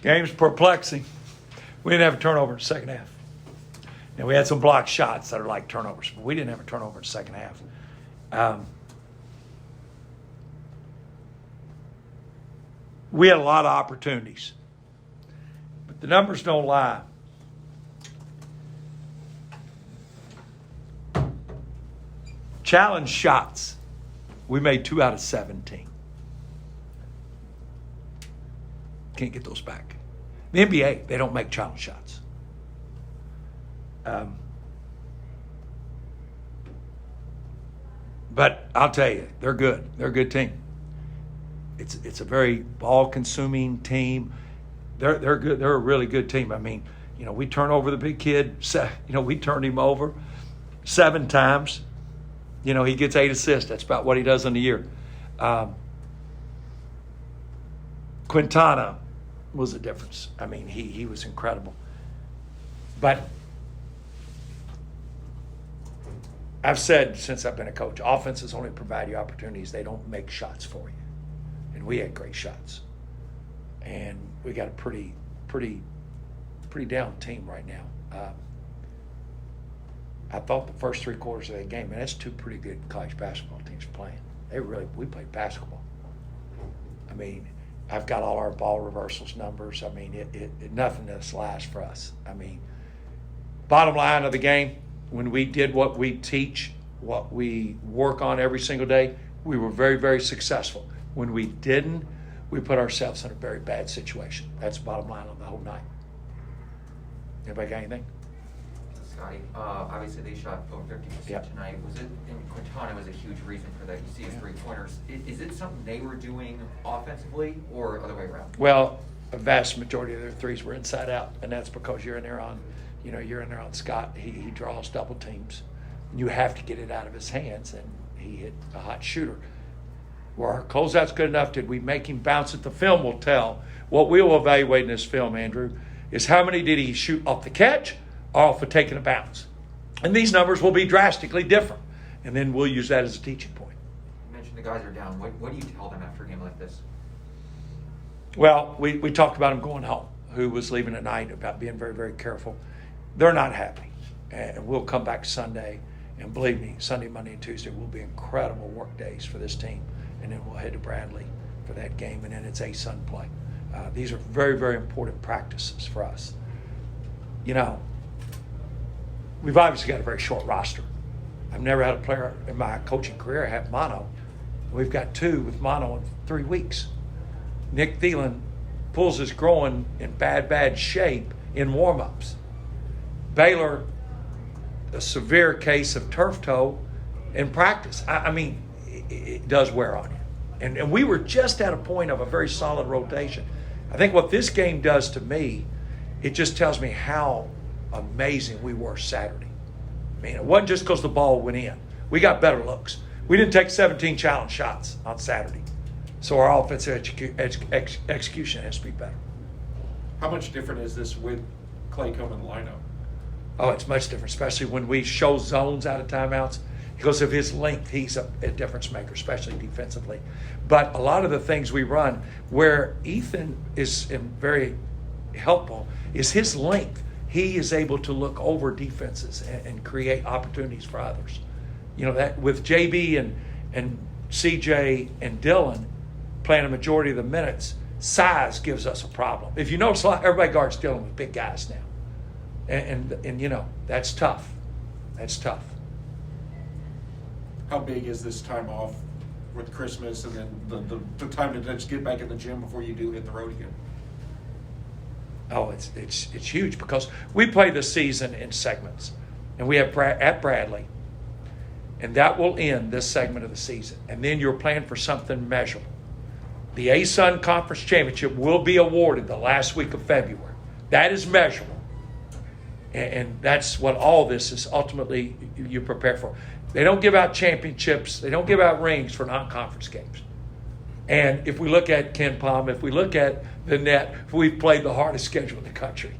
Game's perplexing. We didn't have a turnover in the second half. And we had some blocked shots that are like turnovers, but we didn't have a turnover in the second half. We had a lot of opportunities, but the numbers don't lie. Challenge shots, we made 2 out of 17. Can't get those back. The NBA, they don't make challenge shots. But I'll tell you, they're good. They're a good team. It's a very ball-consuming team. They're good. They're a really good team. I mean, we turn over the big kid. We turned him over 7 times. He gets 8 assists. That's about what he does in a year. Quintana was a difference. I mean, he was incredible. But I've said since I've been a coach, offenses only provide you opportunities. They don't make shots for you. And we had great shots. And we got a pretty down team right now. I thought the first 3 quarters of that game, and that's 2 pretty good college basketball teams playing. We played basketball. I mean, I've got all our ball reversals numbers. I mean, nothing that's last for us. I mean, bottom line of the game, when we did what we teach, what we work on every single day, we were very, very successful. When we didn't, we put ourselves in a very bad situation. That's the bottom line on the whole night. Anybody got anything? Scotty, obviously they shot over 50% tonight. And Quintana was a huge reason for that. You see his 3-pointers. Is it something they were doing offensively or other way around? Well, a vast majority of their threes were inside out, and that's because you're in there on Scott. He draws double teams. You have to get it out of his hands, and he hit a hot shooter. Were our closeouts good enough? Did we make him bounce it? The film will tell. What we'll evaluate in this film, Andrew, is how many did he shoot off the catch or off of taking a bounce. And these numbers will be drastically different. And then we'll use that as a teaching point. You mentioned the guys are down. What do you tell them after a game like this? Well, we talked about him going home, who was leaving at night, about being very, very careful. They're not happy. And we'll come back Sunday. And believe me, Sunday, Monday, and Tuesday will be incredible work days for this team. And then we'll head to Bradley for that game. And then it's ASUN play. These are very, very important practices for us. We've obviously got a very short roster. I've never had a player in my coaching career have mono. We've got 2 with mono in 3 weeks. Nick Thielen pulls his groin in bad shape in warm-ups. Baylor, a severe case of turf toe in practice. I mean, it does wear on you. And we were just at a point of a very solid rotation. I think what this game does to me, it just tells me how amazing we were Saturday. I mean, it wasn't just because the ball went in. We got better looks. We didn't take 17 challenge shots on Saturday. So our offensive execution has to be better. How much different is this with Clay coming in the lineup? Oh, it's much different, especially when we show zones out of timeouts. Because of his length, he's a difference maker, especially defensively. But a lot of the things we run, where Ethan is very helpful, is his length. He is able to look over defenses and create opportunities for others. That with JB and CJ and Dylan playing a majority of the minutes, size gives us a problem. If you notice, everybody guards Dylan with big guys now. And that's tough. That's tough. How big is this time off with Christmas and then the time to just get back in the gym before you do hit the road again? Oh, it's huge because we play the season in segments. And we have at Bradley. And that will end this segment of the season. And then you're playing for something measurable. The ASUN Conference Championship will be awarded the last week of February. That is measurable. And that's what all this is ultimately you prepare for. They don't give out championships. They don't give out rings for non-conference games. And if we look at Ken Palm, if we look at the net, we've played the hardest schedule in the country.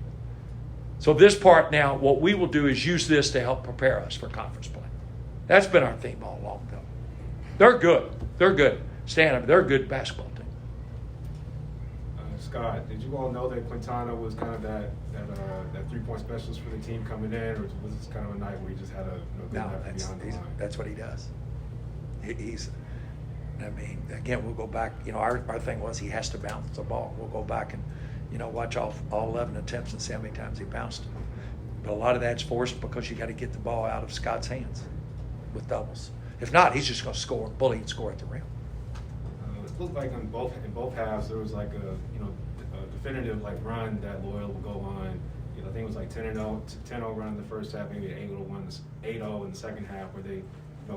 So this part now, what we will do is use this to help prepare us for conference play. That's been our theme all along, though. They're good. They're good. They're a good basketball team. Scott, did you all know that Quintana was kind of that 3-point specialist for the team coming in, or was this kind of a night where he just had a good No, effort beyond the line? that's what he does. He's, I mean, again, we'll go back. Our thing was he has to bounce the ball. We'll go back and watch all 11 attempts and see how many times he bounced it. But a lot of that's forced because you got to get the ball out of Scott's hands with doubles. If not, he's just going to score, bully, and score at the rim. It looked like in both halves there was like a definitive run that Loyola would go on. I think it was like 10-0 run in the first half, maybe an 8-0 in the second half, where they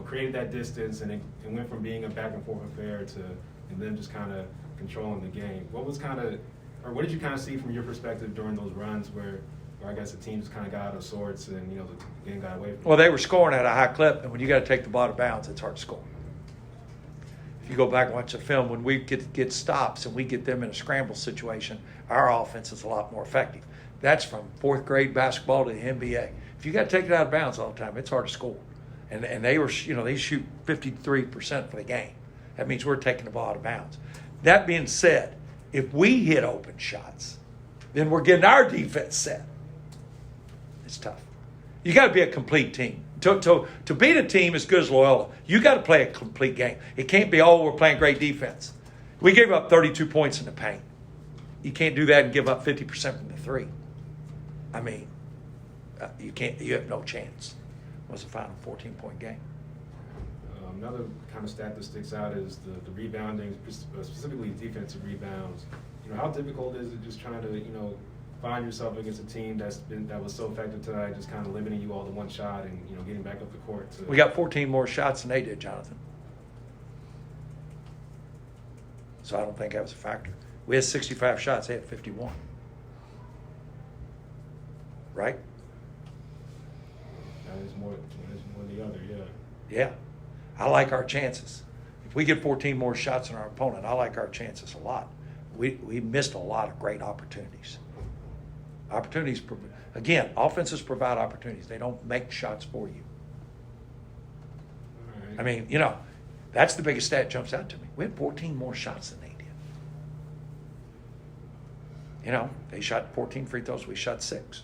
created that distance and it went from being a back and forth affair to them just kind of controlling the game. What did you kind of see from your perspective during those runs where I guess the team just kind of got out of sorts and the game got away from them? Well, they were scoring at a high clip, and when you got to take the ball out of bounds, it's hard to score. If you go back and watch the film, when we get stops and we get them in a scramble situation, our offense is a lot more effective. That's from 4th grade basketball to the NBA. If you got to take it out of bounds all the time, it's hard to score. And they were, they shoot 53% for the game. That means we're taking the ball out of bounds. That being said, if we hit open shots, then we're getting our defense set. It's tough. You got to be a complete team. To beat a team as good as Loyola, you got to play a complete game. It can't be, we're playing great defense. We gave up 32 points in the paint. You can't do that and give up 50% from the three. I mean, you can't. You have no chance. It was a final 14-point game. Another kind of stat that sticks out is the rebounding, specifically defensive rebounds. How difficult is it just trying to find yourself against a team that was so effective tonight, just kind of limiting you all to one shot and getting back up the court? We got 14 more shots than they did, Jonathan. So I don't think that was a factor. We had 65 shots. They had 51. Right? That is more than the other, yeah. Yeah. I like our chances. If we get 14 more shots than our opponent, I like our chances a lot. We missed a lot of great opportunities. Again, offenses provide opportunities. They don't make shots for you. All right. I mean, that's the biggest stat that jumps out to me. We had 14 more shots than they did. They shot 14 free throws. We shot 6.